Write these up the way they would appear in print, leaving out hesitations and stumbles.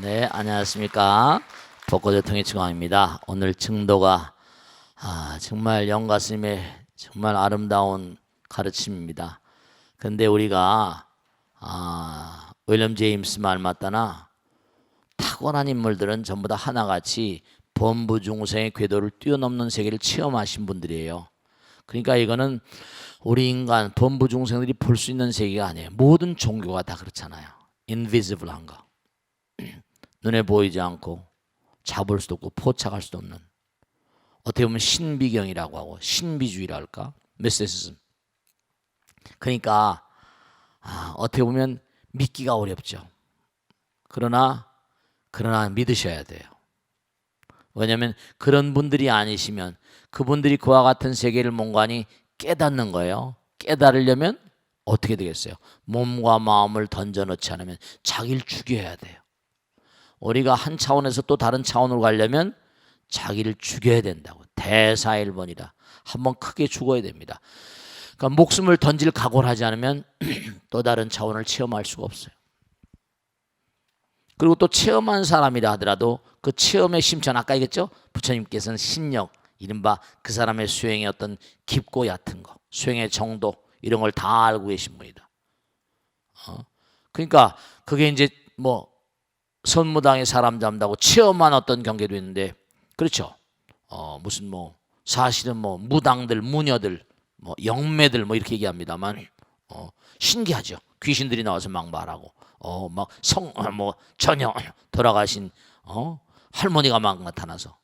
네, 안녕하십니까. 벚꽃대통의 증왕입니다. 오늘 증도가 정말 영가스님의 정말 아름다운 가르침입니다. 근데 우리가 윌리엄 제임스 말 맞다나 탁월한 인물들은 전부 다 하나같이 범부중생의 궤도를 뛰어넘는 세계를 체험하신 분들이에요. 그러니까 이거는 우리 인간 범부중생들이 볼 수 있는 세계가 아니에요. 모든 종교가 다 그렇잖아요. 인비지블한 거. 눈에 보이지 않고 잡을 수도 없고 포착할 수도 없는, 어떻게 보면 신비경이라고 하고 신비주의라 할까, 미스티시즘. 그러니까 어떻게 보면 믿기가 어렵죠. 그러나 믿으셔야 돼요. 왜냐하면 그런 분들이 아니시면 그분들이 그와 같은 세계를 몽관히 깨닫는 거예요. 깨달으려면 어떻게 되겠어요? 몸과 마음을 던져놓지 않으면 자기를 죽여야 돼요. 우리가 한 차원에서 또 다른 차원으로 가려면 자기를 죽여야 된다고. 대사일본이라 한번 크게 죽어야 됩니다. 그러니까 목숨을 던질 각오를 하지 않으면 또 다른 차원을 체험할 수가 없어요. 그리고 또 체험한 사람이라 하더라도 그 체험의 심천, 아까 얘기했죠? 부처님께서는 신력, 이른바 그 사람의 수행의 어떤 깊고 얕은 거, 수행의 정도, 이런 걸 다 알고 계신 분이다. 그러니까 그게 이제 뭐 선무당에 사람 잡는다고 체험한 어떤 경계도 있는데, 그렇죠? 무슨 뭐 사실은 뭐 무당들, 무녀들, 뭐 영매들 뭐 이렇게 얘기합니다만 신기하죠. 귀신들이 나와서 막 말하고 막 뭐 전혀 돌아가신 할머니가 막 나타나서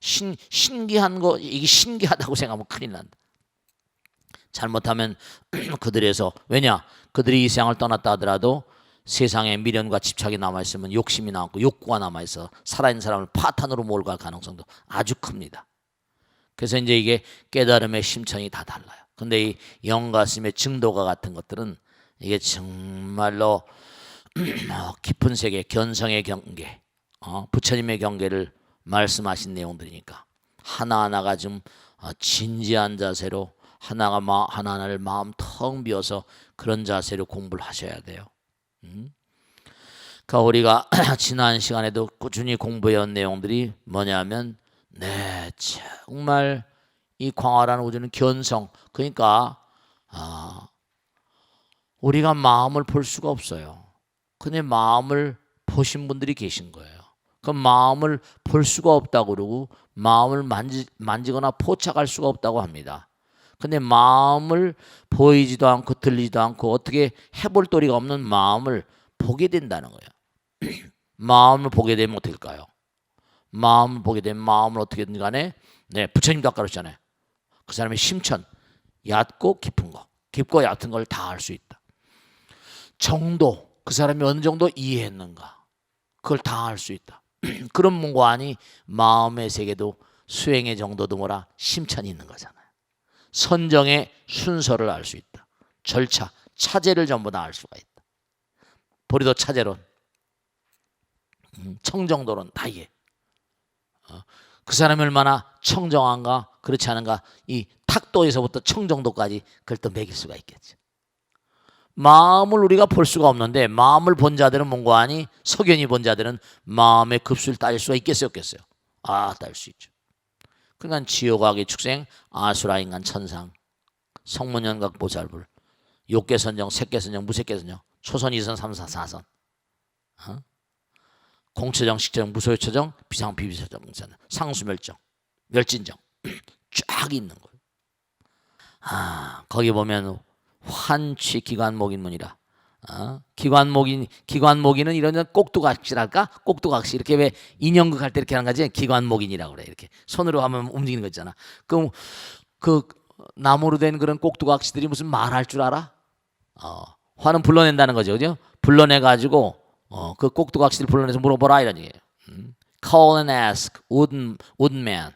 신기한 거, 이게 신기하다고 생각하면 큰일 난다. 잘못하면 그들에서, 왜냐? 그들이 이 세상을 떠났다 하더라도 세상에 미련과 집착이 남아있으면 욕심이 남고 욕구가 남아있어 살아있는 사람을 파탄으로 몰고 갈 가능성도 아주 큽니다. 그래서 이제 이게 깨달음의 심천이 다 달라요. 근데 이 영가스님의 증도가 같은 것들은 이게 정말로 깊은 세계, 견성의 경계, 부처님의 경계를 말씀하신 내용들이니까 하나하나가 좀 진지한 자세로 하나하나를 마음 텅 비워서 그런 자세로 공부를 하셔야 돼요. 그러니까 우리가 지난 시간에도 꾸준히 공부해온 내용들이 뭐냐면, 정말 이 광활한 우주는 견성, 그러니까 우리가 마음을 볼 수가 없어요. 근데 마음을 보신 분들이 계신 거예요. 그 마음을 볼 수가 없다고 그러고 마음을 만지거나 포착할 수가 없다고 합니다. 근데 마음을 보이지도 않고 들리지도 않고 어떻게 해볼 도리가 없는 마음을 보게 된다는 거예요. 마음을 보게 되면 어떻게 될까요? 마음을 보게 되면 마음을 어떻게든 간에, 부처님도 아까 그러셨잖아요. 그 사람의 심천, 얕고 깊은 거, 깊고 얕은 걸 다 알 수 있다. 정도, 그 사람이 어느 정도 이해했는가, 그걸 다 알 수 있다. 그런 문관이 마음의 세계도 수행의 정도도 뭐라 심천이 있는 거잖아요. 선정의 순서를 알 수 있다. 절차, 차제를 전부 다 알 수가 있다. 보리도 차제론, 청정도론 다 이해. 그 사람이 얼마나 청정한가 그렇지 않은가, 이 탁도에서부터 청정도까지 그걸 또 매길 수가 있겠죠. 마음을 우리가 볼 수가 없는데 마음을 본 자들은 뭔가 하니, 석연히 본 자들은 마음의 급수를 따질 수가 있겠어요, 없겠어요? 따질 수 있죠. 그러니까 지옥악의 축생, 아수라 인간 천상, 성문연각 보살불, 욕계선정, 색계선정, 무색계선정, 초선 2선 3선 4선, 공처정, 식처정, 무소유처정, 비상비비처정, 상수멸정, 멸진정 쫙 있는 거예요. 거기 보면 환취 기관목인문이라, 기관목인은 이런 꼭두각시랄까? 꼭두각시, 이렇게 왜 인형극 할 때 이렇게 하는 거지? 기관목인이라고 그래. 이렇게 손으로 하면 움직이는 거 있잖아. 그럼 그 나무로 된 그런 꼭두각시들이 무슨 말할 줄 알아? 화는 불러낸다는 거죠, 그죠? 불러내가지고 그 꼭두각시들 불러내서 물어보라 이런 얘기예요. Call and ask, wooden man.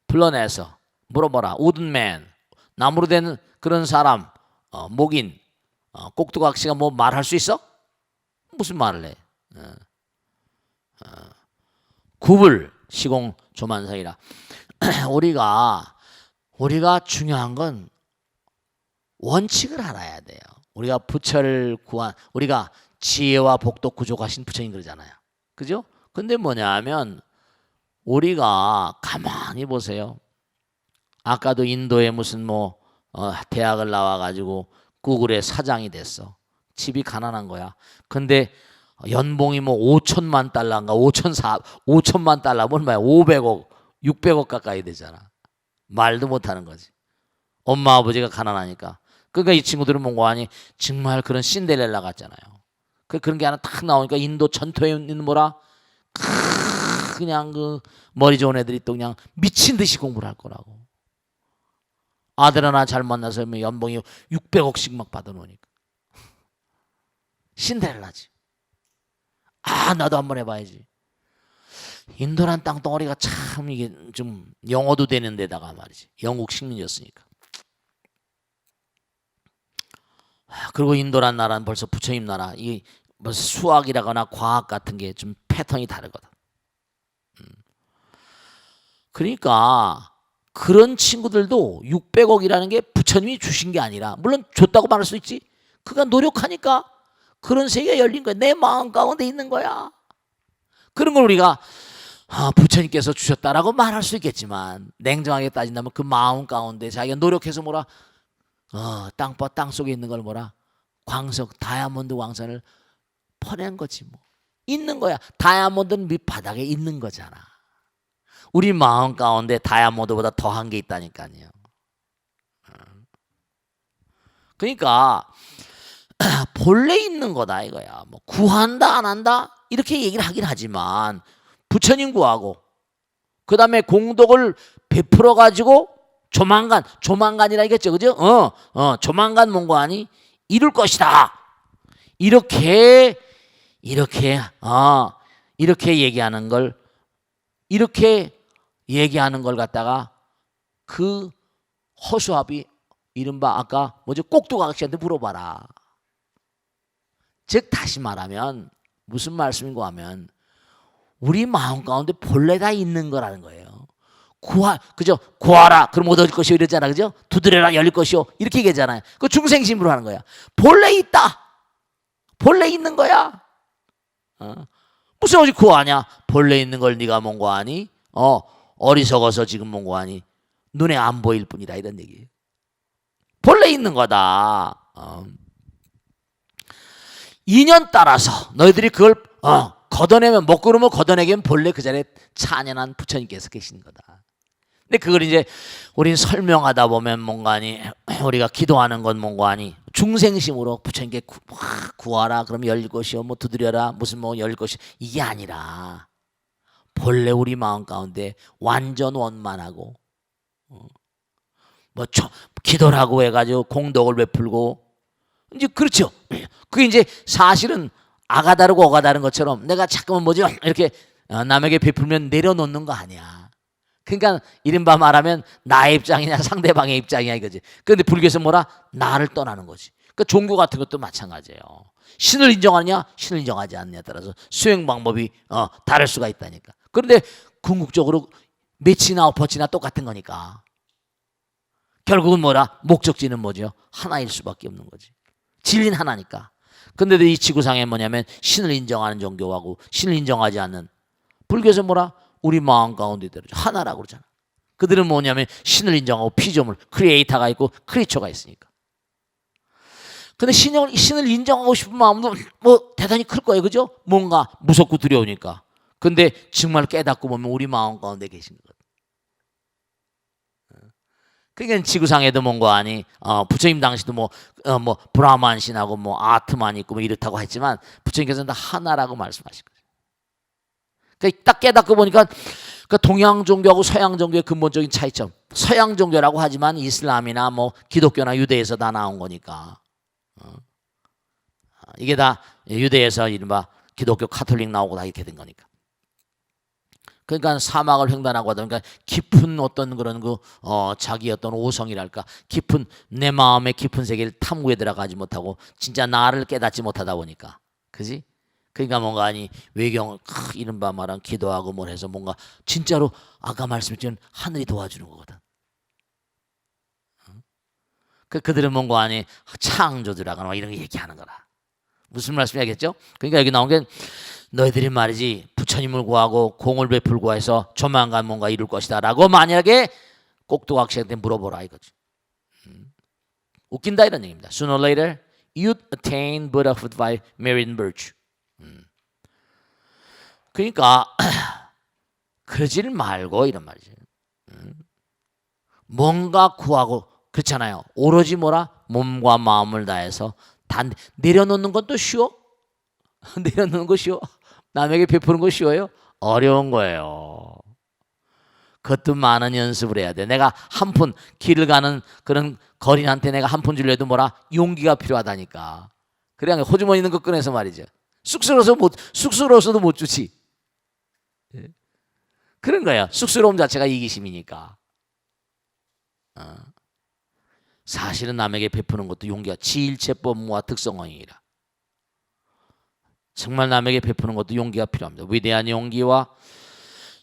불러내서 물어보라. wooden man, 나무로 된 그런 사람, 목인, 꼭두각시가 뭐 말할 수 있어? 무슨 말을 해? 구불 시공 조만사이라. 우리가 중요한 건 원칙을 알아야 돼요. 우리가 부처를 구한, 우리가 지혜와 복도 구족하신 부처님 그러잖아요. 그죠? 근데 뭐냐 하면 우리가 가만히 보세요. 아까도 인도에 무슨 대학을 나와가지고 구글의 사장이 됐어. 집이 가난한 거야. 근데 연봉이 5천만 달러인가 5천만 달러 얼마야? 500억 600억 가까이 되잖아. 말도 못하는 거지. 엄마 아버지가 가난하니까. 그러니까 이 친구들은 뭔가 하니 정말 그런 신데렐라 같잖아요. 그런 게 하나 탁 나오니까 인도 전토에 있는 그냥 그 머리 좋은 애들이 또 그냥 미친 듯이 공부를 할 거라고. 아들 하나 잘 만나서 연봉이 600억씩 막 받아놓으니까 신데렐라지. 나도 한번 해봐야지. 인도란 땅덩어리가 참 이게 좀 영어도 되는 데다가 말이지. 영국 식민지였으니까. 그리고 인도란 나라는 벌써 부처님 나라. 이게 뭐 수학이라거나 과학 같은 게 좀 패턴이 다르거든. 그러니까 그런 친구들도 600억이라는 게 부처님이 주신 게 아니라, 물론 줬다고 말할 수 있지. 그가 노력하니까 그런 세계가 열린 거야. 내 마음 가운데 있는 거야. 그런 걸 우리가 부처님께서 주셨다라고 말할 수 있겠지만, 냉정하게 따진다면 그 마음 가운데 자기가 노력해서 땅 속에 있는 걸 광석, 다이아몬드 광선을 퍼낸 거지 뭐. 있는 거야. 다이아몬드는 밑바닥에 있는 거잖아. 우리 마음 가운데 다이아몬드보다 더한 게 있다니까요. 그러니까 본래 있는 거다 이거야. 뭐 구한다 안 한다 이렇게 얘기를 하긴 하지만 부처님 구하고 그 다음에 공덕을 베풀어 가지고 조만간이라겠죠, 그죠? 조만간 뭔가 아니 이룰 것이다. 이렇게 얘기하는 걸 갖다가 그 허수아비 이른바 아까 꼭두각 아저씨한테 물어봐라. 즉 다시 말하면 무슨 말씀인가 하면 우리 마음 가운데 본래 다 있는 거라는 거예요. 그죠? 구하라 그럼 얻을 것이요 이랬잖아, 그죠? 두드려라 열릴 것이요 이렇게 얘기하잖아요. 그 중생심으로 하는 거야. 본래 있다. 본래 있는 거야. 무슨 어디 구하냐? 본래 있는 걸 네가 뭔가 하니? 어리석어서 지금 뭔가 하니? 눈에 안 보일 뿐이다 이런 얘기예요. 본래 있는 거다. 인연 따라서 너희들이 그걸 걷어내면 먹구름을 걷어내기면 본래 그 자리에 찬연한 부처님께서 계신 거다. 근데 그걸 이제 우린 설명하다 보면 뭔가니 우리가 기도하는 건 뭔가니 중생심으로 부처님께 구하라 그러면 열릴 것이요 두드려라 무슨 열릴 것이 이게 아니라 본래 우리 마음 가운데 완전 원만하고 기도라고 해가지고 공덕을 베풀고 이제 그렇죠. 그게 이제 사실은 아가 다르고 어가 다른 것처럼 내가 자꾸만 이렇게 남에게 베풀면 내려놓는 거 아니야. 그러니까 이른바 말하면 나의 입장이냐 상대방의 입장이냐 이거지. 그런데 불교에서 나를 떠나는 거지. 그러니까 종교 같은 것도 마찬가지예요. 신을 인정하느냐 신을 인정하지 않느냐에 따라서 수행 방법이 다를 수가 있다니까. 그런데 궁극적으로 매치나 엎어치나 똑같은 거니까 결국은 목적지는 뭐죠? 하나일 수밖에 없는 거지. 진리는 하나니까. 근데도 이 지구상에 뭐냐면 신을 인정하는 종교하고 신을 인정하지 않는 불교에서 우리 마음 가운데 들어죠. 하나라고 그러잖아. 그들은 뭐냐면 신을 인정하고 피조물, 크리에이터가 있고 크리처가 있으니까. 근데 신을 인정하고 싶은 마음도 대단히 클 거예요. 그죠? 뭔가 무섭고 두려우니까. 근데 정말 깨닫고 보면 우리 마음 가운데 계신 거거든. 그러니까 지구상에도 뭔가 아니 부처님 당시도 브라만 신하고 아트만 있고 이렇다고 했지만 부처님께서는 다 하나라고 말씀하신 거예요. 그러니까 딱 깨닫고 보니까 동양 종교하고 서양 종교의 근본적인 차이점. 서양 종교라고 하지만 이슬람이나 기독교나 유대에서 다 나온 거니까. 이게 다 유대에서 이른바 기독교 카톨릭 나오고 다 이렇게 된 거니까. 그러니까 사막을 횡단하고 하다 보니까 깊은 어떤 그런 자기 어떤 오성이랄까 깊은 내 마음의 깊은 세계를 탐구해 들어가지 못하고 진짜 나를 깨닫지 못하다 보니까, 그지? 그러니까 뭔가 아니 외경을 이른바 말한 기도하고 해서 뭔가 진짜로 아까 말씀드린 하늘이 도와주는 거거든. 그들은 뭔가 아니 창조주라거나 막 이런 거 얘기하는 거라. 무슨 말씀이 알겠죠? 그러니까 여기 나온 게 너희들이 말이지 부처님을 구하고 공을 베풀고 해서 조만간 뭔가 이룰 것이다 라고 만약에 꼭두각시한테 물어보라 이거지. 웃긴다 이런 얘기입니다. Sooner or later you'd attain Buddhahood by merit and virtue. 그러니까 그러질 말고 이런 말이죠. 뭔가 구하고 그렇잖아요. 오로지 뭐라? 몸과 마음을 다해서 다 내려놓는 건 또 쉬워? 내려놓는 거 쉬워? 남에게 베푸는 거 쉬워요? 어려운 거예요. 그것도 많은 연습을 해야 돼. 내가 한 푼 길을 가는 그런 거린한테 내가 한 푼 주려도 뭐라? 용기가 필요하다니까. 그래 호주머니 있는 거 꺼내서 말이죠. 쑥스러워서도 못 주지. 그런 거예요. 쑥스러움 자체가 이기심이니까. 사실은 남에게 베푸는 것도 용기가 지일체법무와 특성어이라. 정말 남에게 베푸는 것도 용기가 필요합니다. 위대한 용기와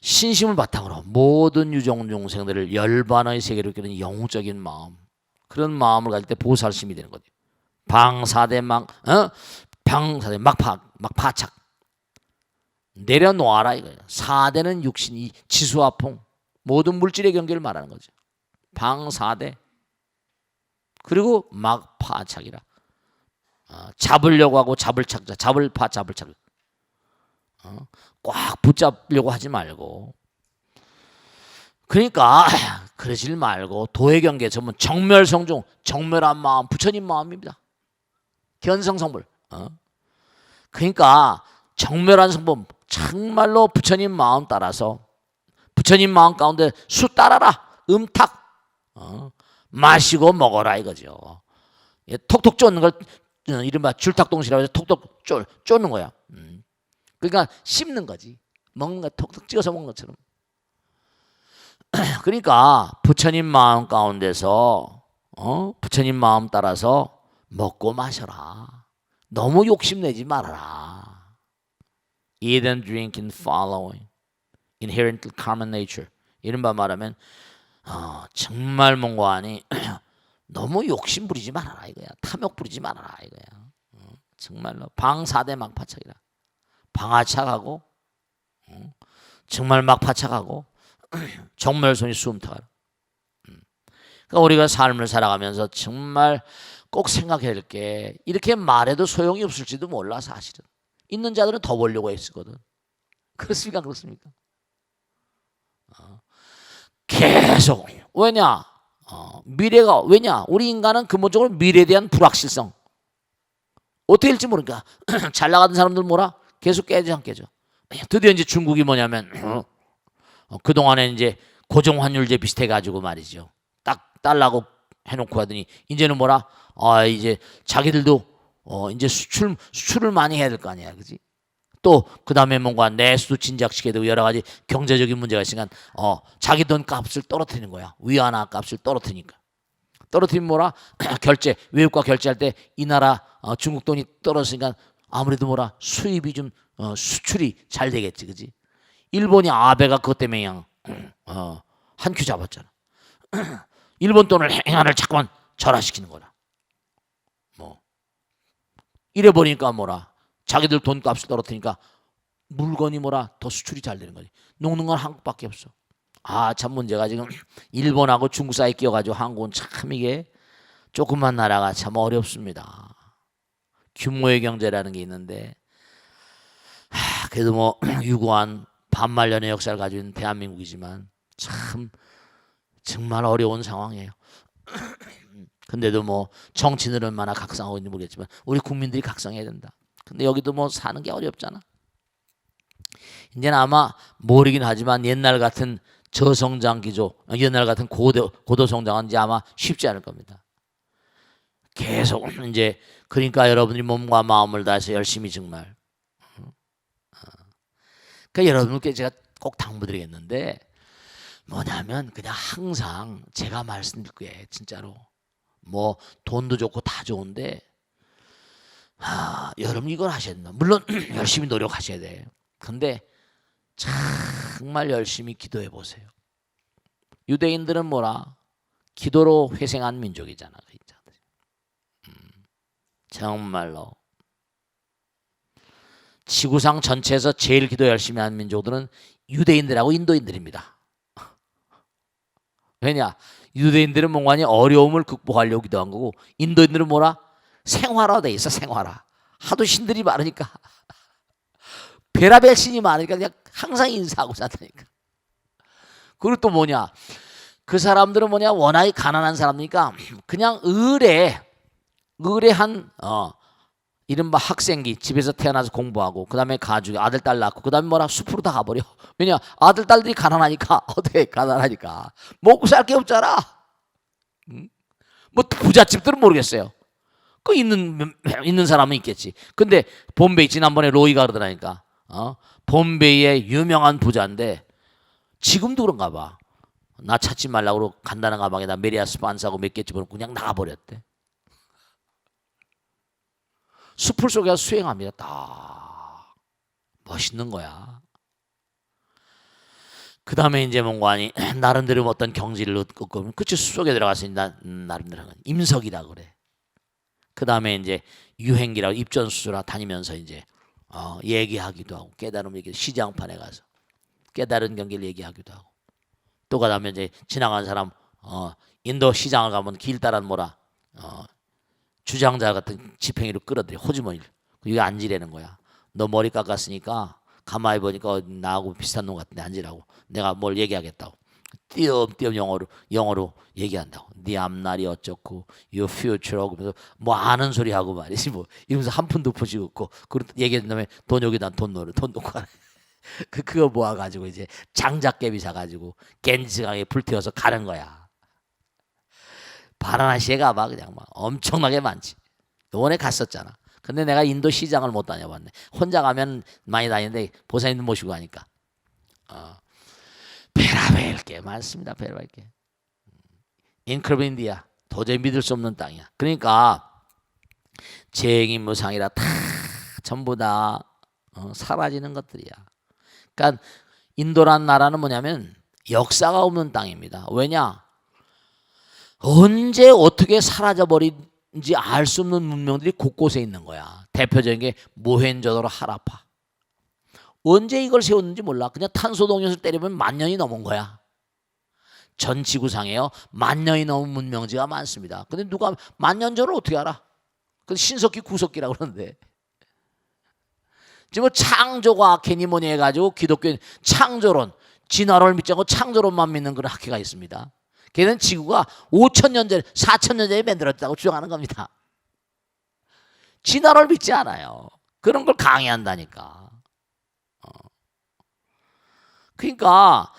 신심을 바탕으로 모든 유종 용생들을 열반의 세계로 이끄는 영웅적인 마음, 그런 마음을 가질 때 보살심이 되는 거죠. 방사대 막파착 내려놓아라 이거예요. 사대는 육신이 지수와 풍 모든 물질의 경계를 말하는 거죠. 방사대 그리고 막파착이라. 잡으려고 하고 잡을착자, 잡을파, 잡을착. 꽉 붙잡으려고 하지 말고. 그러니까 그러질 말고 도의 경계 전문 정멸성중, 정멸한 마음, 부처님 마음입니다. 견성성불. 그러니까 정멸한 성품 정말로 부처님 마음 따라서 부처님 마음 가운데 수 따라라. 음탁. 마시고 먹어라 이거죠. 톡톡 쫓는 걸 이른바 줄탁동시라고 해서 톡톡 쫓는 거야. 그러니까 씹는 거지. 먹는 거 톡톡 찍어서 먹는 것처럼. 그러니까 부처님 마음 가운데서 부처님 마음 따라서 먹고 마셔라. 너무 욕심내지 말아라. Eat and drink in following inherent common nature. 이른바 말하면 정말 뭔가 아니 너무 욕심 부리지 말아라 이거야. 탐욕 부리지 말아라 이거야. 정말로 방사대 막파착이라. 방아착하고 정말 막파착하고 정멸손이 수음타가라. 그러니까 우리가 삶을 살아가면서 정말 꼭 생각해야 될 게 이렇게 말해도 소용이 없을지도 몰라 사실은. 있는 자들은 더 벌려고 했거든. 그렇습니까? 그렇습니까? 계속 왜냐? 미래가 왜냐? 우리 인간은 근본적으로 미래에 대한 불확실성. 어떻게 될지 모르니까 잘 나가던 사람들 뭐라? 계속 깨져 안 깨져. 드디어 이제 중국이 뭐냐면 그동안에 이제 고정환율제 비슷해가지고 말이죠. 딱 달라고 해놓고 하더니 이제는 뭐라? 이제 자기들도 이제 수출을 많이 해야 될 거 아니야, 그지? 또 그다음에 뭔가 내수도 진작시켜야 되고 여러 가지 경제적인 문제가 있으니까 자기 돈 값을 떨어뜨리는 거야. 위안화 값을 떨어뜨리니까. 떨어뜨리면 뭐라? 결제 외국과 결제할 때 이 나라 중국 돈이 떨어졌으니까 아무래도 뭐라 수입이 좀 수출이 잘 되겠지, 그지? 일본이 아베가 그것 때문에 그냥 한 큐 잡았잖아. 일본 돈을 행안을 자꾸만 절하시키는 거라. 뭐 이래 버리니까 뭐라? 자기들 돈값을 떨어뜨리니까 물건이 뭐라 더 수출이 잘 되는 거지. 녹는 건 한국밖에 없어. 참 문제가 지금 일본하고 중국 사이에 끼어가지고 한국은 참 이게 조그만 나라가 참 어렵습니다. 규모의 경제라는 게 있는데 그래도 뭐 유구한 반만년의 역사를 가지고 있는 대한민국이지만 참 정말 어려운 상황이에요. 근데도 뭐 정치는 얼마나 각성하고 있는지 모르겠지만 우리 국민들이 각성해야 된다. 근데 여기도 뭐 사는 게 어렵잖아. 이제는 아마 모르긴 하지만 옛날 같은 저성장 기조, 옛날 같은 고도 성장은 이제 아마 쉽지 않을 겁니다. 계속 이제 그러니까 여러분들이 몸과 마음을 다해서 열심히 정말. 그러니까 여러분께 제가 꼭 당부드리겠는데 뭐냐면 그냥 항상 제가 말씀드릴 거예요. 진짜로 뭐 돈도 좋고 다 좋은데 여러분 이걸 하셔야 된다. 물론 열심히 노력하셔야 돼요. 근데 정말 열심히 기도해 보세요. 유대인들은 뭐라? 기도로 회생한 민족이잖아. 정말로 지구상 전체에서 제일 기도 열심히 하는 민족들은 유대인들하고 인도인들입니다. 왜냐? 유대인들은 뭔가니 어려움을 극복하려고 기도한 거고, 인도인들은 뭐라? 생활화돼 있어. 생활화. 하도 신들이 많으니까, 별의별 신이 많으니까 그냥 항상 인사하고 산다니까. 그리고 또 뭐냐? 그 사람들은 뭐냐? 워낙에 가난한 사람이니까 그냥 의뢰한 이른바 학생기, 집에서 태어나서 공부하고, 그 다음에 가죽, 아들, 딸 낳고, 그 다음에 뭐라? 숲으로 다 가버려. 왜냐? 아들, 딸들이 가난하니까, 어떻게 가난하니까. 먹고 살 게 없잖아. 뭐 부잣집들은 모르겠어요. 그 있는 사람은 있겠지. 근데 bombe이, 지난번에 로이가 그러더라니까. bombe이의 유명한 부자인데, 지금도 그런가 봐. 나 찾지 말라고 간단한 가방에다 메리아스 반사하고 몇 개 집어넣고 그냥 나가버렸대. 숲을 속에 수행합니다. 딱 멋있는 거야. 그 다음에 이제 뭔가니 나름대로 어떤 경지를 얻고, 그치, 숲 속에 들어가서 나름대로 임석이라 그래. 그 다음에 이제 유행기라고 입전수라 다니면서 이제 얘기하기도 하고, 깨달음 얘기, 시장판에 가서 깨달은 경기를 얘기하기도 하고, 또 그다음에 이제 지나간 사람 인도 시장을 가면 길 따라 뭐라 주장자 같은 지팽이로 끌어들여, 호주머니를. 이게 앉으라는 거야. 너 머리 깎았으니까 가만히 보니까 나하고 비슷한 놈 같은데 앉으라고. 내가 뭘 얘기하겠다고. 띄엄띄엄 영어로 얘기한다고. 네 앞날이 어쩌고, your future라고, 그러면서 뭐 아는 소리 하고 말이지 뭐 이러면서 한 푼도 푸지고 없고, 그리고 얘기한 다음에 돈 여기다 돈 넣어, 돈 놓고 가라. 그거 모아가지고 이제 장작개비 사가지고 겐지강에 불태워서 가는 거야. 바라나시에 가봐. 그냥 막 엄청나게 많지. 요번에 갔었잖아. 근데 내가 인도 시장을 못 다녀봤네. 혼자 가면 많이 다니는데 보사님들 모시고 가니까 별의별 게 많습니다. 별의별 게. 인크로빈디아, 도저히 믿을 수 없는 땅이야. 그러니까 재행임무상이라 다 전부 다 사라지는 것들이야. 그러니까 인도란 나라는 뭐냐면 역사가 없는 땅입니다. 왜냐? 언제 어떻게 사라져버린지 알 수 없는 문명들이 곳곳에 있는 거야. 대표적인 게 모헨조다로, 하라파. 언제 이걸 세웠는지 몰라. 그냥 탄소동ion을 때리면 10,000년이 넘은 거야. 전 지구상에요 10,000년이 넘은 문명지가 많습니다. 근데 누가 10,000년 전을 어떻게 알아? 그 신석기, 구석기라고 그러는데. 지금 창조과 괜히 뭐니 해가지고 기독교인 창조론, 진화론을 믿지 않고 창조론만 믿는 그런 학회가 있습니다. 걔는 지구가 5,000년 전에, 4,000년 전에 만들었다고 주장하는 겁니다. 진화론을 믿지 않아요. 그런 걸 강의한다니까. 그러니까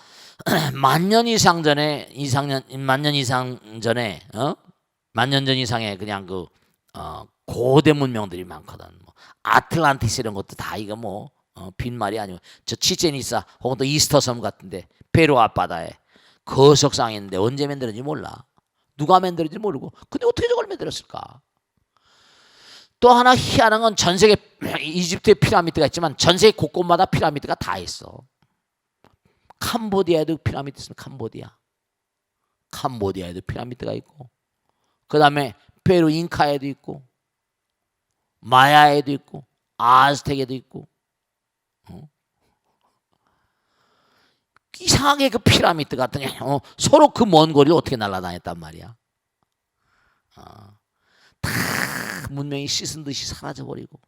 10,000년 이상 전에, 10,000년 이상 전에, 10,000년 전 이상의 그냥 고대 문명들이 많거든. 뭐 아틀란티스 이런 것도 다 이거 뭐 빈말이 아니고, 저 치첸이사 혹은 또 이스터 섬 같은데 페루 앞바다에 거석상이 있는데 언제 만들었는지 몰라. 누가 만들었는지 모르고. 근데 어떻게 저걸 만들었을까? 또 하나 희한한 건 전 세계, 이집트에 피라미드가 있지만 전 세계 곳곳마다 피라미드가 다 있어. 캄보디아에도 피라미드 있습니다. 캄보디아에도 피라미드가 있고, 그 다음에 페루 잉카에도 있고, 마야에도 있고, 아즈텍에도 있고. 이상하게 그 피라미드 같은 게 서로 그 먼 거리를 어떻게 날아다녔단 말이야. 다 문명이 씻은 듯이 사라져버리고.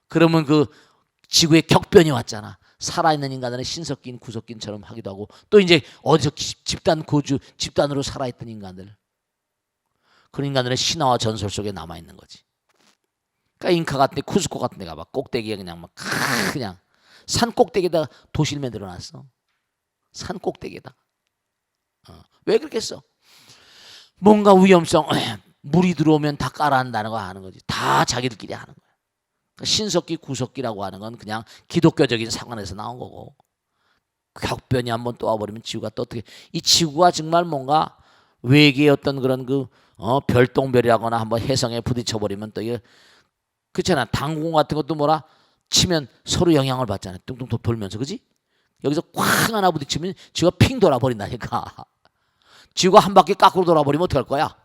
그러면 그 지구에 격변이 왔잖아. 살아있는 인간들은 신석기인, 구석기인처럼 하기도 하고, 또 이제 어디서 집단으로 살아있던 인간들, 그런 인간들은 신화와 전설 속에 남아있는 거지. 그러니까 잉카 같은 데, 쿠스코 같은 데 가봐. 꼭대기에 그냥 막 그냥 산 꼭대기에다 도시를 만들어놨어. 산 꼭대기에다. 왜 그렇겠어? 뭔가 위험성, 물이 들어오면 다 깔아한다는 거 하는 거지. 다 자기들끼리 하는 거야. 신석기, 구석기라고 하는 건 그냥 기독교적인 상관에서 나온 거고, 격변이 한번 또 와버리면 지구가 또 어떻게, 이 지구가 정말 뭔가 외계의 어떤 그런 별똥별이라거나 한번 해성에 부딪혀버리면 또 이게, 그렇잖아. 당공 같은 것도 뭐라 치면 서로 영향을 받잖아. 뚱뚱 돌면서, 그지? 여기서 쾅 하나 부딪히면 지구가 핑 돌아버린다니까. 지구가 한 바퀴 거꾸로 돌아버리면 어떡할 거야?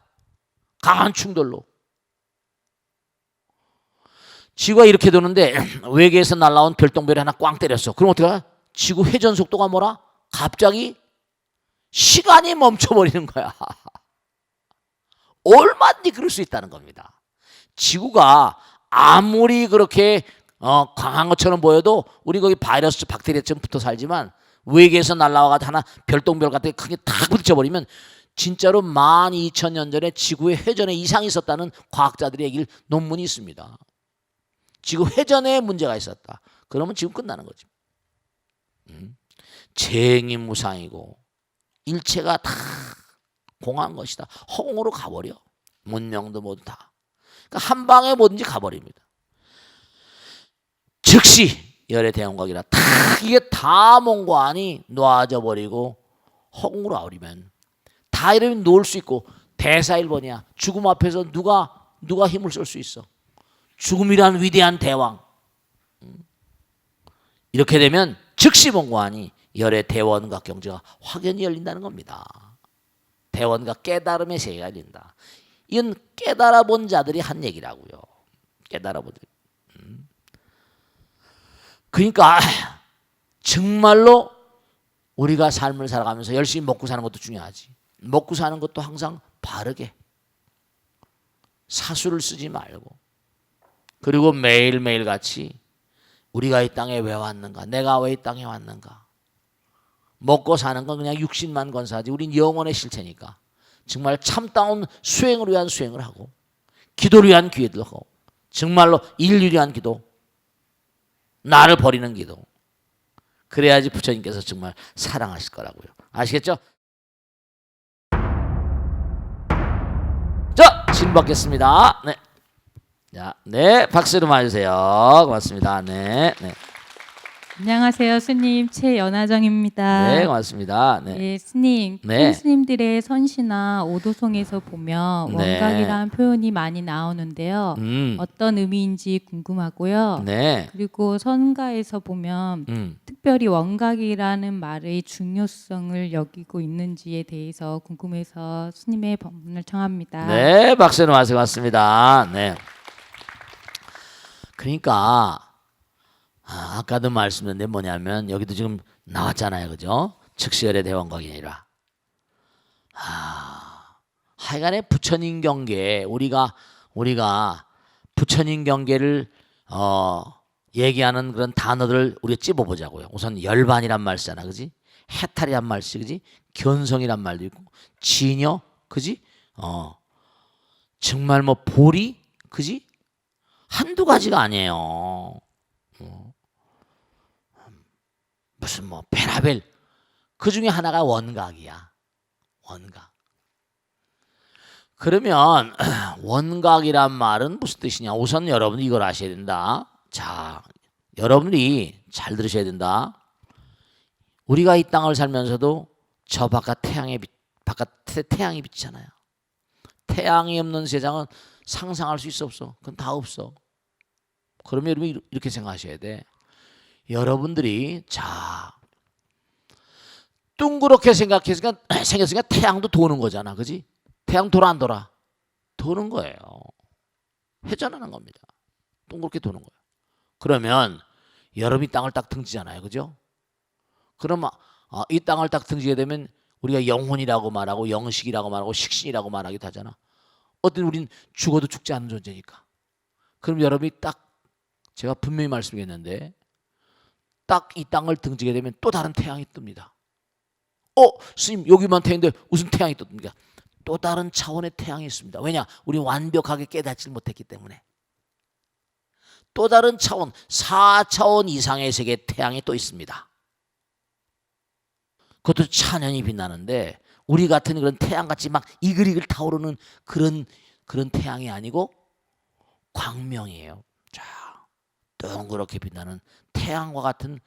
강한 충돌로. 지구가 이렇게 도는데 외계에서 날아온 별똥별이 하나 꽝 때렸어. 그럼 어떡해? 지구 회전 속도가 뭐라? 갑자기 시간이 멈춰버리는 거야. 얼마든지 그럴 수 있다는 겁니다. 지구가 아무리 그렇게 강한 것처럼 보여도 우리 거기 바이러스 박테리아처럼 붙어 살지만 외계에서 날아와가지고 하나 별똥별 같은 게 크게 탁 부딪혀버리면 진짜로 12,000년 전에 지구의 회전에 이상이 있었다는 과학자들이 얘기를 논문이 있습니다. 지구 회전에 문제가 있었다. 그러면 지금 끝나는 거지. 쟁임무상이고 일체가 다 공한 것이다. 허공으로 가버려. 문명도 모두 다. 그러니까 한 방에 뭐든지 가버립니다. 즉시 열의 대원각이라 다 이게 다 몸과 안이 놓아져 버리고 허공으로 아우리면 다 이러면 놓을 수 있고 대사일번이야. 죽음 앞에서 누가 힘을 쓸 수 있어. 죽음이란 위대한 대왕. 이렇게 되면 즉시 몸과 안이 열의 대원각 경지가 확연히 열린다는 겁니다. 대원각 깨달음의 세계가 열린다. 이건 깨달아 본 자들이 한 얘기라고요. 깨달아 본 자들. 그러니까 정말로 우리가 삶을 살아가면서 열심히 먹고 사는 것도 중요하지. 먹고 사는 것도 항상 바르게 사수를 쓰지 말고 그리고 매일매일 같이 우리가 이 땅에 왜 왔는가? 내가 왜 이 땅에 왔는가? 먹고 사는 건 그냥 육신만 건사하지 우린 영혼의 실체니까 정말 참다운 수행을 위한 수행을 하고 기도를 위한 기도를 하고 정말로 인류를 위한 기도 나를 버리는 기도 그래야지 부처님께서 정말 사랑하실 거라고요. 아시겠죠? 자, 질문 받겠습니다. 네. 자, 네, 박수로 맞으세요. 고맙습니다. 네, 네. 안녕하세요, 스님 최연아정입니다. 네, 고맙습니다. 네, 네, 스님, 네. 스님들의 선시나 오도송에서 보면 네. 원각이라는 표현이 많이 나오는데요. 어떤 의미인지 궁금하고요. 네, 그리고 선가에서 보면 특별히 원각이라는 말의 중요성을 여기고 있는지에 대해서 궁금해서 스님의 법문을 청합니다. 네, 박수로 맞으세요. 고맙습니다. 네. 그러니까 아까도 말씀드렸는데 뭐냐면 여기도 지금 나왔잖아요, 그죠? 즉시열의 대원각이 아니라 하여간에 부처님 경계 우리가 부처님 경계를 얘기하는 그런 단어들을 우리가 찝어보자고요. 우선 열반이란 말 쓰잖아, 그지? 해탈이란 말 쓰지, 그지? 견성이란 말도 있고 진여, 그지? 정말 뭐 보리, 그지? 한두 가지가 아니에요. 무슨 뭐 베라벨 그 중에 하나가 원각이야. 원각. 그러면 원각이란 말은 무슨 뜻이냐? 우선 여러분이 이걸 아셔야 된다. 자, 여러분이 잘 들으셔야 된다. 우리가 이 땅을 살면서도 저 바깥에 태양이 비치잖아요. 태양이 없는 세상은 상상할 수 있어 없어? 그건 다 없어. 그러면 여러분이 이렇게 생각하셔야 돼. 여러분들이 자 둥그렇게 생겼으니까 태양도 도는 거잖아, 그지? 태양 돌아 안 돌아? 도는 거예요. 회전하는 겁니다. 둥그렇게 도는 거예요. 그러면 여러분이 땅을 딱 등지잖아요, 그죠? 그럼 이 땅을 딱 등지게 되면 우리가 영혼이라고 말하고 영식이라고 말하고 식신이라고 말하기도 하잖아. 어떤 우린 죽어도 죽지 않는 존재니까. 그럼 여러분이 딱 제가 분명히 말씀드렸는데 딱 이 땅을 등지게 되면 또 다른 태양이 뜹니다. 스님 여기만 태양인데 무슨 태양이 뜹니까? 또 다른 차원의 태양이 있습니다. 왜냐? 우리 완벽하게 깨닫지 못했기 때문에. 또 다른 차원, 4차원 이상의 세계의 태양이 또 있습니다. 그것도 찬연히 빛나는데 우리 같은 그런 태양같이 막 이글이글 타오르는 그런 태양이 아니고 광명이에요. 자, 동그랗게 빛나는 태양과 같은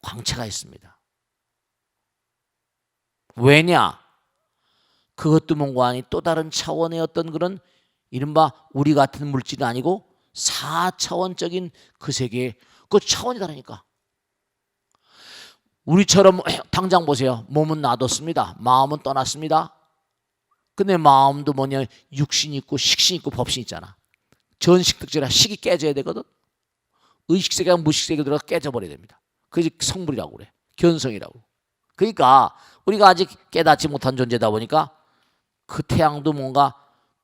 광채가 있습니다. 왜냐? 그것도 뭔가 아니 또 다른 차원의 어떤 그런 이른바 우리 같은 물질이 아니고 4차원적인 그 세계, 그 차원이 다르니까. 우리처럼 당장 보세요. 몸은 놔뒀습니다. 마음은 떠났습니다. 근데 마음도 뭐냐? 육신 있고 식신 있고 법신 있잖아. 전식특질이라 식이 깨져야 되거든. 의식세계가 무식세계로 들어가 깨져버려야 됩니다. 그게 성불이라고 그래. 견성이라고. 그러니까 우리가 아직 깨닫지 못한 존재다 보니까 그 태양도 뭔가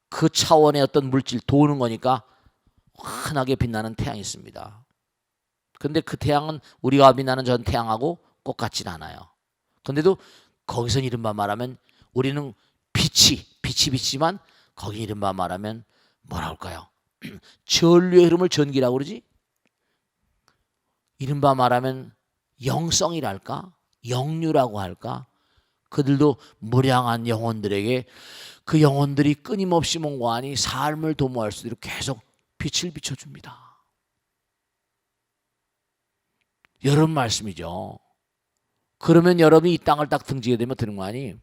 그 차원의 어떤 물질 도는 거니까 환하게 빛나는 태양이 있습니다. 근데 그 태양은 우리가 빛나는 전 태양하고 똑같진 않아요. 근데도 거기서 이른바 말하면 우리는 빛이 비치지만 거기 이른바 말하면 뭐라 할까요? 전류의 흐름을 전기라고 그러지? 이른바 말하면 영성이랄까? 영류라고 할까? 그들도 무량한 영혼들에게 그 영혼들이 끊임없이 몽고하니 삶을 도모할 수 있도록 계속 빛을 비춰줍니다. 여러분 말씀이죠. 그러면 여러분이 이 땅을 딱 등지게 되면 되는 거 아니?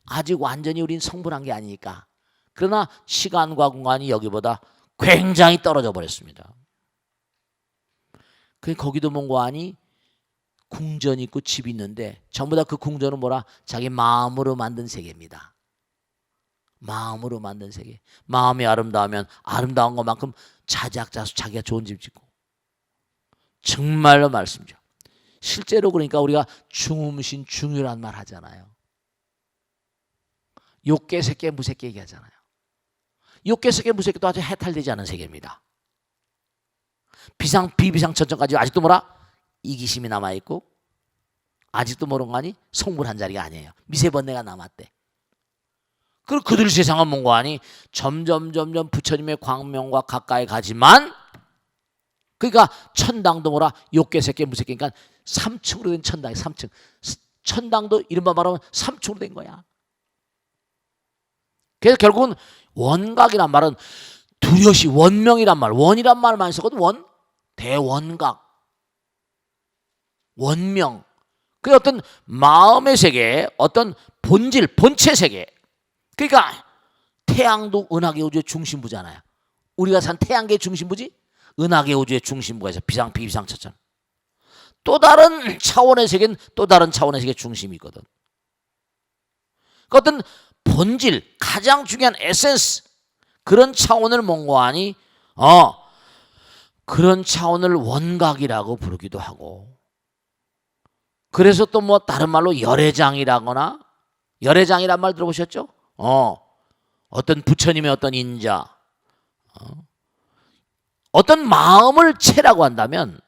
아직 완전히 우린 성불한 게 아니니까. 그러나 시간과 공간이 여기보다 굉장히 떨어져 버렸습니다. 거기도 뭔가 하니 궁전이 있고 집이 있는데 전부 다 그 궁전은 뭐라? 자기 마음으로 만든 세계입니다. 마음으로 만든 세계. 마음이 아름다우면 아름다운 것만큼 자작자수 자기가 좋은 집 짓고. 정말로 말씀이죠. 실제로 그러니까 우리가 중음신 중유란 말 하잖아요. 욕계 새끼 무새끼 얘기하잖아요. 욕계 새끼 무새끼도 아주 해탈되지 않은 세계입니다. 비상 비비상 천천까지 아직도 뭐라? 이기심이 남아있고 아직도 모르는 거 아니? 성불한 자리가 아니에요. 미세번뇌가 남았대. 그리고 그들 세상은 뭔가 하니 점점 부처님의 광명과 가까이 가지만 그러니까 천당도 뭐라? 욕계 새끼 무새끼 그러니까 3층으로 된 천당이 3층. 천당도 이른바 말하면 3층으로 된 거야. 그래서 결국은 원각이란 말은 두려시 원명이란 말, 원이란 말만 쓰거든. 원, 대원각, 원명. 그 어떤 마음의 세계, 어떤 본질, 본체 세계. 그러니까 태양도 은하계 우주의 중심부잖아요. 우리가 산 태양계의 중심부지? 은하계 우주의 중심부에서 비상 비비상처럼 또 다른 차원의 세계는 또 다른 차원의 세계의 중심이 있거든. 그 어떤 본질, 가장 중요한 에센스 그런 차원을 몽고하니 그런 차원을 원각이라고 부르기도 하고 그래서 또 뭐 다른 말로 열애장이라거나 열애장이란 말 들어보셨죠? 어떤 부처님의 어떤 인자 어떤 마음을 채라고 한다면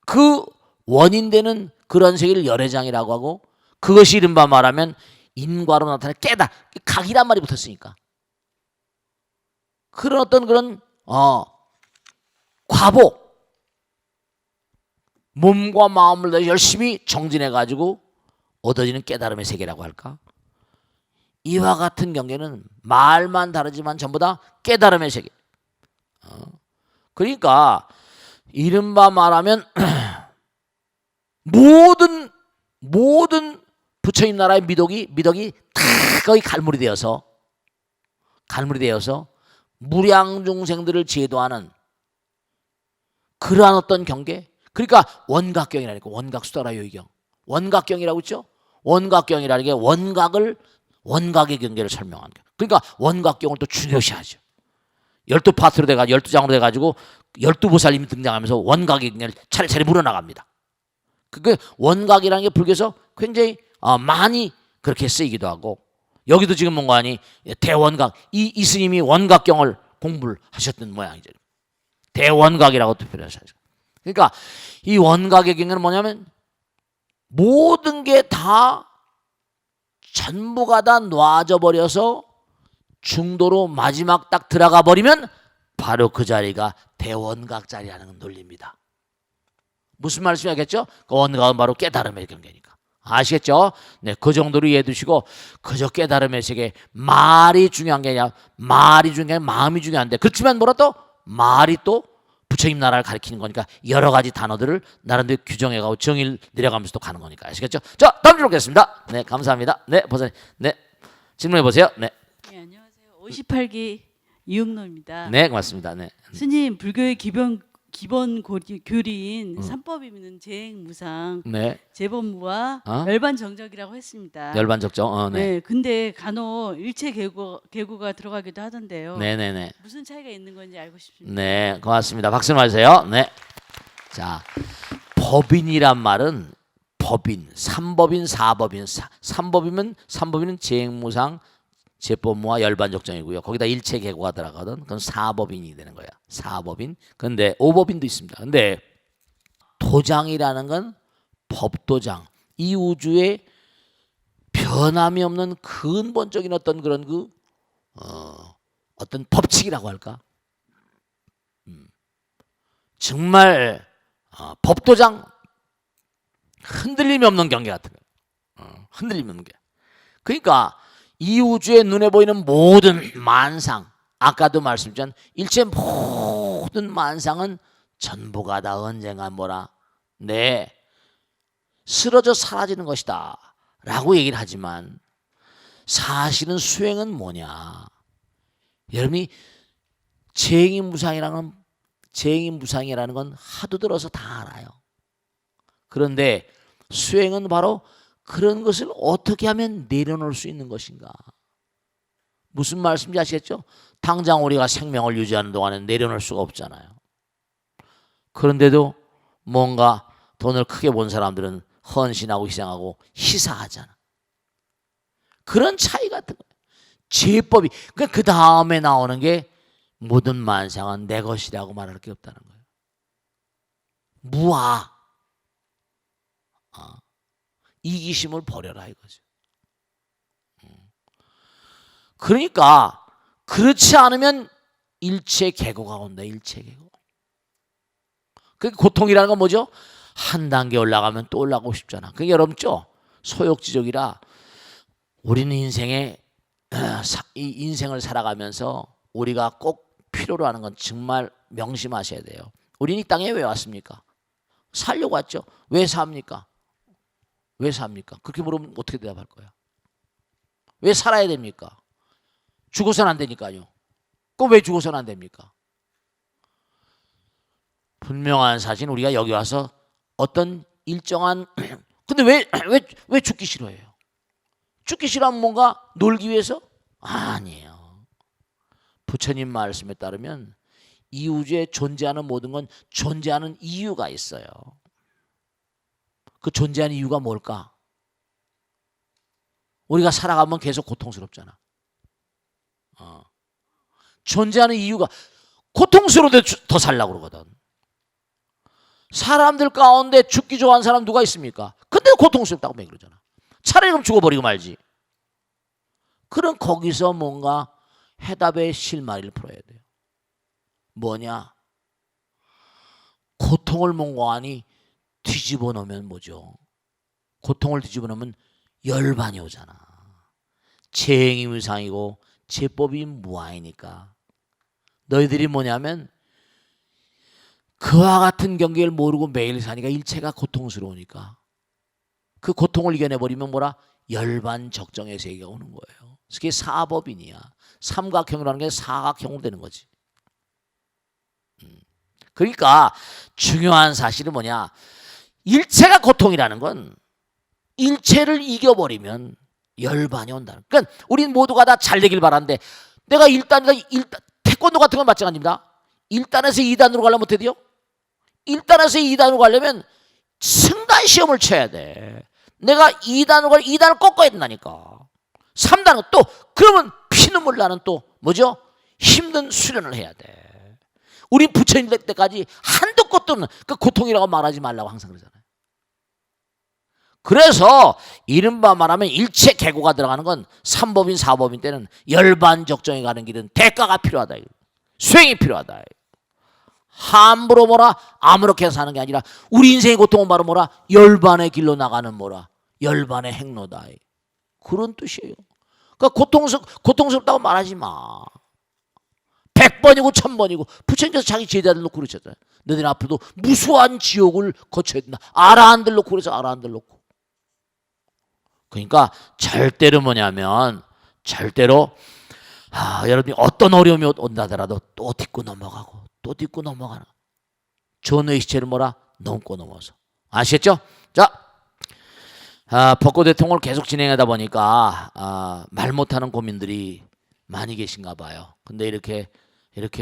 그 원인되는 그런 세계를 열애장이라고 하고 그것이 이른바 말하면 인과로 나타나는 깨다 각이란 말이 붙었으니까 그런 어떤 그런 과보 몸과 마음을 더 열심히 정진해 가지고 얻어지는 깨달음의 세계라고 할까? 이와 같은 경계는 말만 다르지만 전부 다 깨달음의 세계. 그러니까 이른바 말하면 모든 부처님 나라의 미덕이 다 거의 갈물이 되어서 무량 중생들을 제도하는 그러한 어떤 경계. 그러니까 원각경이라니까 원각수다라 요의경. 원각경이라고 있죠. 원각경이라는 게 원각의 경계를 설명하는 거예요. 그러니까 원각경을 또 중요시하죠. 12파트로 돼가지고 12장으로 돼가지고 12보살님이 등장하면서 원각의 경계를 차례차례 물어나갑니다. 그 원각이라는 게 불교에서 굉장히 많이 그렇게 쓰이기도 하고 여기도 지금 뭔가 하니 대원각 이 스님이 원각경을 공부를 하셨던 모양이죠. 대원각이라고 표현하셨죠. 그러니까 이 원각의 경계는 뭐냐면 모든 게 다 전부가 다 놔져 버려서 중도로 마지막 딱 들어가 버리면 바로 그 자리가 대원각 자리라는 논리입니다. 무슨 말씀이겠죠? 그 원각은 바로 깨달음의 경계니까. 아시겠죠? 네, 그 정도로 이해해 두시고 그저 깨달음의 세계 말이 중요한 게 아니라 말이 중요한 게 아니라 마음이 중요한데 그렇지만 뭐라 또 말이 또 부처님 나라를 가리키는 거니까 여러 가지 단어들을 나름대로 규정해가고 정의를 내려가면서 또 가는 거니까 아시겠죠? 자, 다음 질문 보겠습니다. 네, 감사합니다. 네, 보사님. 네, 질문해 보세요. 네. 네, 안녕하세요. 58기 이응노입니다. 네, 고맙습니다. 네. 스님, 불교의 기본 교리인 삼법이면 재행, 무상, 네. 재법무와 어? 열반 정적이라고 했습니다. 열반 적정. 네. 네, 근데 간혹 일체 계고가 들어가기도 하던데요. 네네네. 무슨 차이가 있는 건지 알고 싶습니다. 네, 고맙습니다. 박수 맞으세요. 네. 자, 법인이란 말은 법인, 삼법인, 사법인, 삼법인은 재행무상, 재법무와 열반적정이고요. 거기다 일체계고가 들어가거든. 그건 사법인이 되는 거야. 사법인. 근데 오법인도 있습니다. 근데 도장이라는 건 법도장. 이 우주에 변함이 없는 근본적인 어떤 그런 어떤 법칙이라고 할까? 정말 법도장 흔들림이 없는 경계 같은 거예요. 흔들림이 없는 게. 그러니까 이 우주에 눈에 보이는 모든 만상, 아까도 말씀드렸지만 일체 모든 만상은 전부가 다 언젠가 뭐라 쓰러져 사라지는 것이다 라고 얘기를 하지만 사실은 수행은 뭐냐. 여러분이 재행이 무상이라는 건 하도 들어서 다 알아요. 그런데 수행은 바로 그런 것을 어떻게 하면 내려놓을 수 있는 것인가. 무슨 말씀인지 아시겠죠? 당장 우리가 생명을 유지하는 동안에 내려놓을 수가 없잖아요. 그런데도 뭔가 돈을 크게 본 사람들은 헌신하고 희생하고 희사하잖아. 그런 차이 같은 거예요. 제법이. 그러니까 그 다음에 나오는 게 모든 만상은 내 것이라고 말할 게 없다는 거예요. 무아. 이기심을 버려라 이거죠. 그러니까 그렇지 않으면 일체계고가 온다. 일체계고. 그 고통이라는 건 뭐죠? 한 단계 올라가면 또 올라가고 싶잖아. 그게 여러분죠? 소욕지족이라 우리는 이 인생을 살아가면서 우리가 꼭 필요로 하는 건 정말 명심하셔야 돼요. 우리는 이 땅에 왜 왔습니까? 살려고 왔죠. 왜 삽니까? 왜 삽니까? 그렇게 물으면 어떻게 대답할 거야? 왜 살아야 됩니까? 죽어서는 안 되니까요. 그럼 왜 죽어서는 안 됩니까? 분명한 사실 우리가 여기 와서 어떤 일정한 근데 왜 죽기 싫어해요? 죽기 싫어하면 뭔가 놀기 위해서? 아니에요. 부처님 말씀에 따르면 이 우주에 존재하는 모든 건 존재하는 이유가 있어요. 그 존재하는 이유가 뭘까? 우리가 살아가면 계속 고통스럽잖아. 존재하는 이유가 고통스러운데 더 살려고 그러거든. 사람들 가운데 죽기 좋아하는 사람 누가 있습니까? 근데 고통스럽다고 매 그러잖아. 차라리 그럼 죽어버리고 말지. 그럼 거기서 뭔가 해답의 실마리를 풀어야 돼요. 뭐냐? 고통을 몽고하니 뒤집어 놓으면 뭐죠? 고통을 뒤집어 놓으면 열반이 오잖아. 재행이 무상이고 제법이 무아이니까. 너희들이 뭐냐면 그와 같은 경계를 모르고 매일 사니까 일체가 고통스러우니까 그 고통을 이겨내버리면 뭐라? 열반 적정의 세계가 오는 거예요. 그게 사법인이야. 삼각형이라는 게 사각형으로 되는 거지. 그러니까 중요한 사실은 뭐냐? 일체가 고통이라는 건 일체를 이겨버리면 열반이 온다는. 그러니까 우리는 모두가 다 잘 되길 바라는데 내가 1단 태권도 같은 건 마찬가지입니다. 1단에서 2단으로 가려면 어떻게 돼요? 1단에서 2단으로 가려면 승단 시험을 쳐야 돼. 내가 2단을 꺾어야 된다니까. 3단은 또 그러면 피눈물 나는 또 뭐죠? 힘든 수련을 해야 돼. 우리 부처님 될 때까지 한도 끝도 없는 그 고통이라고 말하지 말라고 항상 그러잖아요. 그래서 이른바 말하면 일체 계고가 들어가는 건 삼법인 사법인 때는 열반적정에 가는 길은 대가가 필요하다. 수행이 필요하다. 함부로 뭐라 아무렇게 사는 게 아니라 우리 인생의 고통은 바로 뭐라 열반의 길로 나가는 뭐라 열반의 행로다. 그런 뜻이에요. 그러니까 고통스럽다고 말하지 마. 100번이고 1000번이고 부처님께서 자기 제자들 놓고 그러셨잖아요. 너희들 앞으로도 무수한 지옥을 거쳐야 된다. 아라한들 놓고 그래서 아라한들 놓고. 그러니까 절대로 뭐냐면 절대로 여러분이 어떤 어려움이 온다 하더라도 또 딛고 넘어가고 또 딛고 넘어가는. 전후의 시체를 뭐라 넘고 넘어서. 아시겠죠? 자, 벚꽃 대통령을 계속 진행하다 보니까 말 못하는 고민들이 많이 계신가 봐요. 근데 이렇게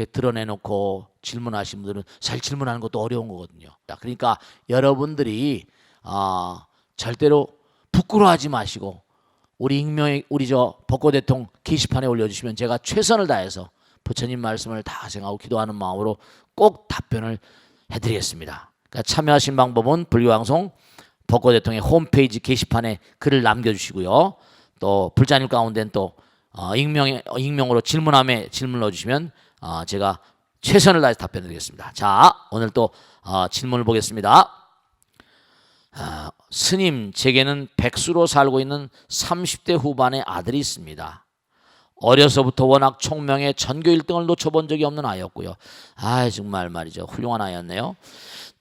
드러내놓고 질문하신 분들은 사실 질문하는 것도 어려운 거거든요. 자, 그러니까 여러분들이 절대로 부끄러워하지 마시고 우리 저 벚꽃 대통령 게시판에 올려주시면 제가 최선을 다해서 부처님 말씀을 다 생각하고 기도하는 마음으로 꼭 답변을 해드리겠습니다. 그러니까 참여하신 방법은 불교방송 벚꽃 대통령의 홈페이지 게시판에 글을 남겨주시고요. 또 불자님 가운데는 또 익명으로 질문함에 질문 넣어주시면 제가 최선을 다해서 답변드리겠습니다. 자, 오늘 또 질문을 보겠습니다. 스님, 제게는 백수로 살고 있는 30대 후반의 아들이 있습니다. 어려서부터 워낙 총명해 전교 1등을 놓쳐본 적이 없는 아이였고요. 정말 말이죠. 훌륭한 아이였네요.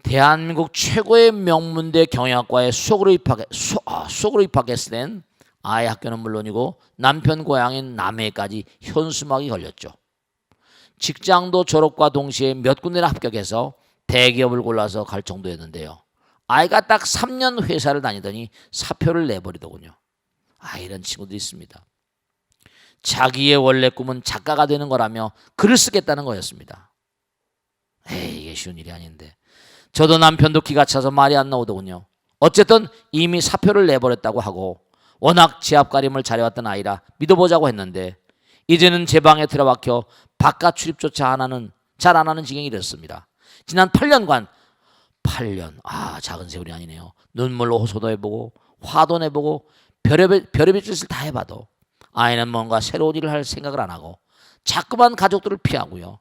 대한민국 최고의 명문대 경영학과에 수석으로 입학했을 땐 아이 학교는 물론이고 남편 고향인 남해까지 현수막이 걸렸죠. 직장도 졸업과 동시에 몇 군데나 합격해서 대기업을 골라서 갈 정도였는데요. 아이가 딱 3년 회사를 다니더니 사표를 내버리더군요. 이런 친구들이 있습니다. 자기의 원래 꿈은 작가가 되는 거라며 글을 쓰겠다는 거였습니다. 이게 쉬운 일이 아닌데. 저도 남편도 기가 차서 말이 안 나오더군요. 어쨌든 이미 사표를 내버렸다고 하고 워낙 지압가림을 잘해왔던 아이라 믿어보자고 했는데 이제는 제 방에 들어박혀 바깥 출입조차 잘 안 하는 지경이 됐습니다. 지난 8년간 8년 작은 세월이 아니네요. 눈물로 호소도 해보고 화도 내보고 별의별 짓을 다 해봐도 아이는 뭔가 새로운 일을 할 생각을 안 하고 자꾸만 가족들을 피하고요.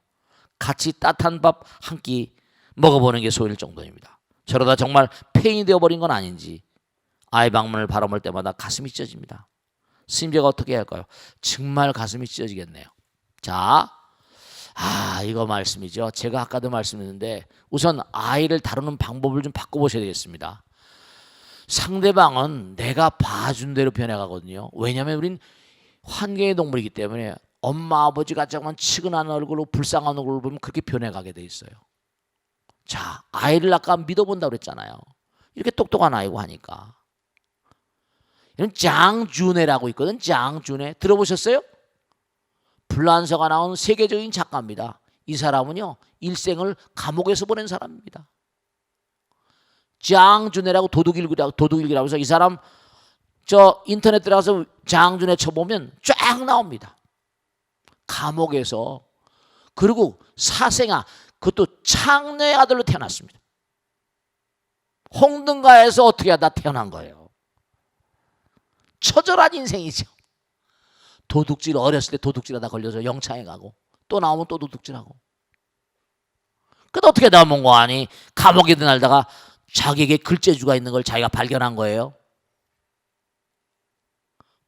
같이 따뜻한 밥 한 끼 먹어보는 게 소일 정도입니다. 저러다 정말 폐인이 되어버린 건 아닌지 아이 방문을 바라볼 때마다 가슴이 찢어집니다. 스님, 제가 어떻게 해야 할까요? 정말 가슴이 찢어지겠네요. 자, 이거 말씀이죠. 제가 아까도 말씀드렸는데 우선 아이를 다루는 방법을 좀 바꿔보셔야 되겠습니다. 상대방은 내가 봐준 대로 변해가거든요. 왜냐하면 우린 환경의 동물이기 때문에 엄마 아버지가 잠깐 치근한 얼굴로 불쌍한 얼굴을 보면 그렇게 변해가게 돼 있어요. 자, 아이를 아까 믿어본다고 그랬잖아요. 이렇게 똑똑한 아이고 하니까. 이런 장준회라고 있거든. 장준회 들어보셨어요? 불란서가 나온 세계적인 작가입니다. 이 사람은요 일생을 감옥에서 보낸 사람입니다. 장준회라고 도둑일기라고 해서 이 사람 저 인터넷 들어가서 장준회 쳐보면 쫙 나옵니다. 감옥에서. 그리고 사생아, 그것도 창녀의 아들로 태어났습니다. 홍등가에서 어떻게 하다 태어난 거예요. 처절한 인생이죠. 도둑질, 어렸을 때 도둑질하다 걸려서 영창에 가고 또 나오면 또 도둑질하고. 그래도 어떻게 나온 거 아니? 감옥에 들다가 자기에게 글재주가 있는 걸 자기가 발견한 거예요.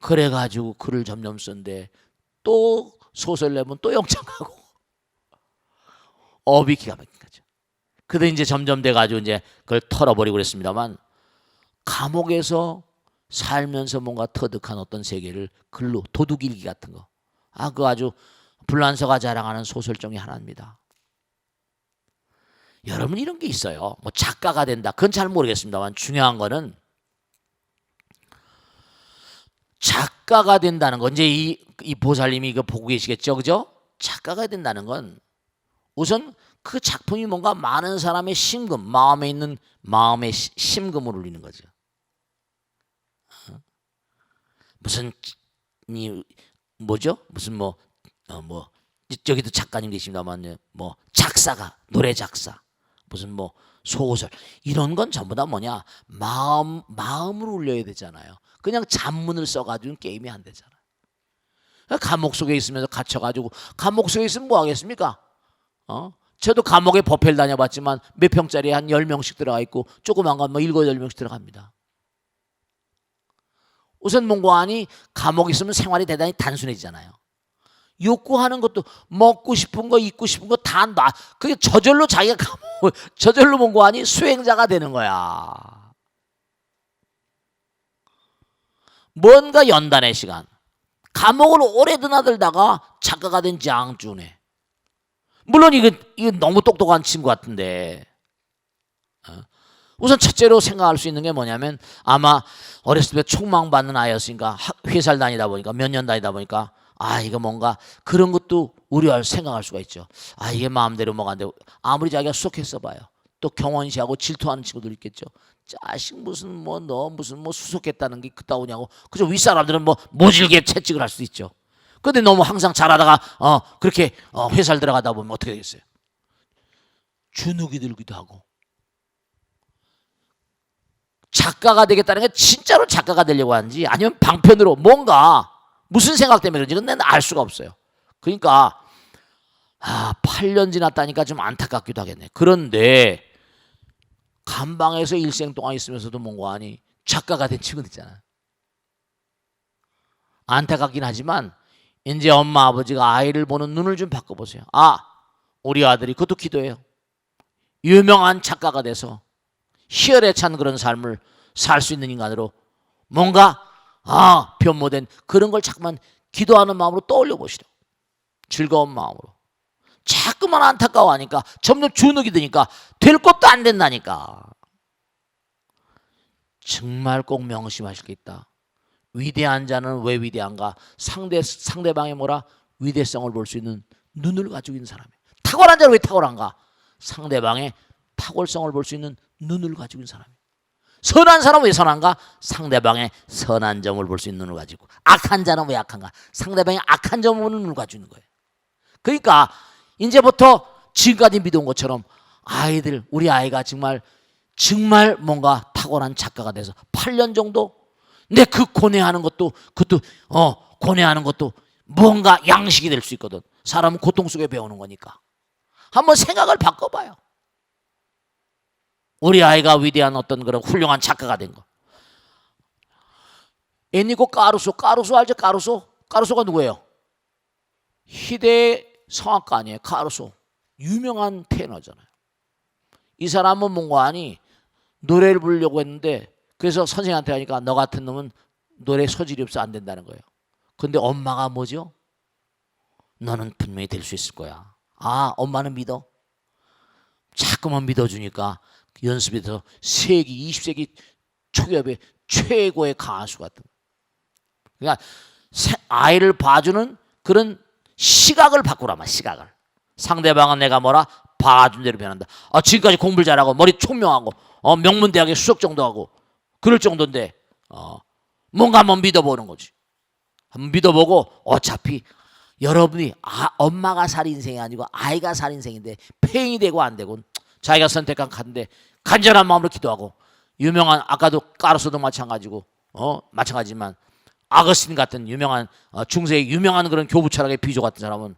그래가지고 글을 점점 쓴데 또 소설 내면 또 영창 가고 업이 기가 막힌 거죠. 그래도 이제 점점 돼가지고 이제 그걸 털어버리고 그랬습니다만 감옥에서 살면서 뭔가 터득한 어떤 세계를 글로 도둑일기 같은 거. 그거 아주 불란서가 자랑하는 소설 중에 하나입니다. 여러분 이런 게 있어요. 뭐 작가가 된다. 그건 잘 모르겠습니다만 중요한 거는 작가가 된다는 건 이제 이 보살님이 이거 보고 계시겠죠, 그죠? 작가가 된다는 건 우선 그 작품이 뭔가 많은 사람의 심금, 마음에 있는 마음의 심금을 울리는 거죠. 무슨 뭐죠? 무슨 저기도 작가님 계십니다만 뭐 작사가 노래 작사 무슨 뭐 소설 이런 건 전부 다 뭐냐 마음으로 울려야 되잖아요. 그냥 잡문을 써가지고 게임이 안 되잖아요. 감옥 속에 있으면서 갇혀가지고 감옥 속에 있으면 뭐 하겠습니까? 저도 감옥에 법회를 다녀봤지만 몇 평짜리에 한 10명씩 들어가 있고 조그만 건 뭐 7, 10명씩 들어갑니다. 우선 뭔가하니 감옥에 있으면 생활이 대단히 단순해지잖아요. 욕구하는 것도 먹고 싶은 거 입고 싶은 거 다 놔. 그게 저절로 자기가 저절로 뭔가하니 수행자가 되는 거야. 뭔가 연단의 시간. 감옥을 오래 드나들다가 작가가 된 장준회. 물론 이거 너무 똑똑한 친구 같은데 우선 첫째로 생각할 수 있는 게 뭐냐면 아마 어렸을 때 촉망받는 아이였으니까 회사를 다니다 보니까 몇 년 다니다 보니까 이거 뭔가 그런 것도 우려할 생각할 수가 있죠. 이게 마음대로 뭐가 안 되고 아무리 자기가 수석했어 봐요. 또 경원시하고 질투하는 친구들 있겠죠. 자식 무슨 뭐 너 무슨 뭐 수석했다는 게 그따구냐고 그저 윗사람들은 뭐 모질게 채찍을 할 수 있죠. 근데 너무 항상 잘하다가 그렇게 회사를 들어가다 보면 어떻게 되겠어요? 주눅이 들기도 하고 작가가 되겠다는 게 진짜로 작가가 되려고 하는지 아니면 방편으로 뭔가 무슨 생각 때문에 그런지 그건 알 수가 없어요. 그러니까 8년 지났다니까 좀 안타깝기도 하겠네. 그런데 감방에서 일생 동안 있으면서도 뭔가 하니 작가가 된 친구들 있잖아. 안타깝긴 하지만 이제 엄마 아버지가 아이를 보는 눈을 좀 바꿔보세요. 우리 아들이 그것도 기도해요. 유명한 작가가 돼서 희열에 찬 그런 삶을 살 수 있는 인간으로 뭔가 변모된 그런 걸 자꾸만 기도하는 마음으로 떠올려 보시려. 즐거운 마음으로. 자꾸만 안타까워하니까 점점 주눅이 드니까 될 것도 안 된다니까. 정말 꼭 명심하실 게 있다. 위대한 자는 왜 위대한가? 상대방의 뭐라? 위대성을 볼 수 있는 눈을 가지고 있는 사람이에요. 탁월한 자는 왜 탁월한가? 상대방의 탁월성을 볼 수 있는 눈을 가지고 있는 사람이에요. 선한 사람은 왜 선한가? 상대방의 선한 점을 볼 수 있는 눈을 가지고. 악한 자는 왜 악한가? 상대방의 악한 점을 보는 눈을 가지고 있는 거예요. 그러니까 이제부터 지금까지 믿어온 것처럼 우리 아이가 정말 뭔가 탁월한 작가가 돼서 8년 정도 내 그 고뇌하는 것도 고뇌하는 것도 뭔가 양식이 될 수 있거든. 사람은 고통 속에 배우는 거니까. 한번 생각을 바꿔봐요. 우리 아이가 위대한 어떤 그런 훌륭한 작가가 된 거. 에니고 까루소 알죠? 까루소가 누구예요? 희대의 성악가 아니에요? 까루소. 유명한 테너잖아요. 이 사람은 뭔가 하니 노래를 부르려고 했는데 그래서 선생님한테 하니까 너 같은 놈은 노래 소질이 없어 안 된다는 거예요. 근데 엄마가 뭐죠? 너는 분명히 될 수 있을 거야. 엄마는 믿어. 자꾸만 믿어주니까 연습이 돼서 세기 20세기 초기업의 최고의 가수 같은. 그러니까 아이를 봐주는 그런 시각을 바꾸라마. 시각을. 상대방은 내가 뭐라? 봐준 대로 변한다. 지금까지 공부를 잘하고 머리 총명하고 명문대학에 수석 정도 하고 그럴 정도인데 뭔가 한번 믿어보는 거지. 한번 믿어보고 어차피 여러분이 엄마가 살 인생이 아니고 아이가 살 인생인데 팽이 되고 안 되고 자기가 선택한 카드인데 간절한 마음으로 기도하고 유명한 아까도 까르소도 마찬가지지만 아거스틴 같은 유명한 중세의 유명한 그런 교부 철학의 비조 같은 사람은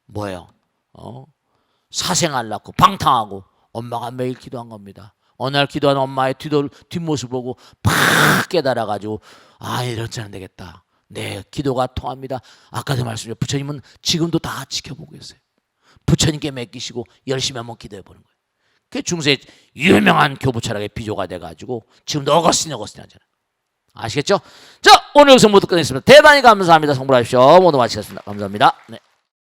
뭐예요? 사생활 낳고 방탕하고 엄마가 매일 기도한 겁니다. 어느 날 기도하는 엄마의 뒷모습을 보고 팍 깨달아가지고 이렇지 않으면 되겠다. 네, 기도가 통합니다. 아까도 말씀드렸죠. 부처님은 지금도 다 지켜보고 계세요. 부처님께 맡기시고 열심히 한번 기도해보는 거예요. 그 중세 유명한 교부 철학의 비조가 돼가지고 지금도 어거스틴 하잖아요. 아시겠죠? 자, 오늘 영상 모두 끝냈습니다. 대단히 감사합니다. 성불하십시오. 모두 마치겠습니다. 감사합니다. 네.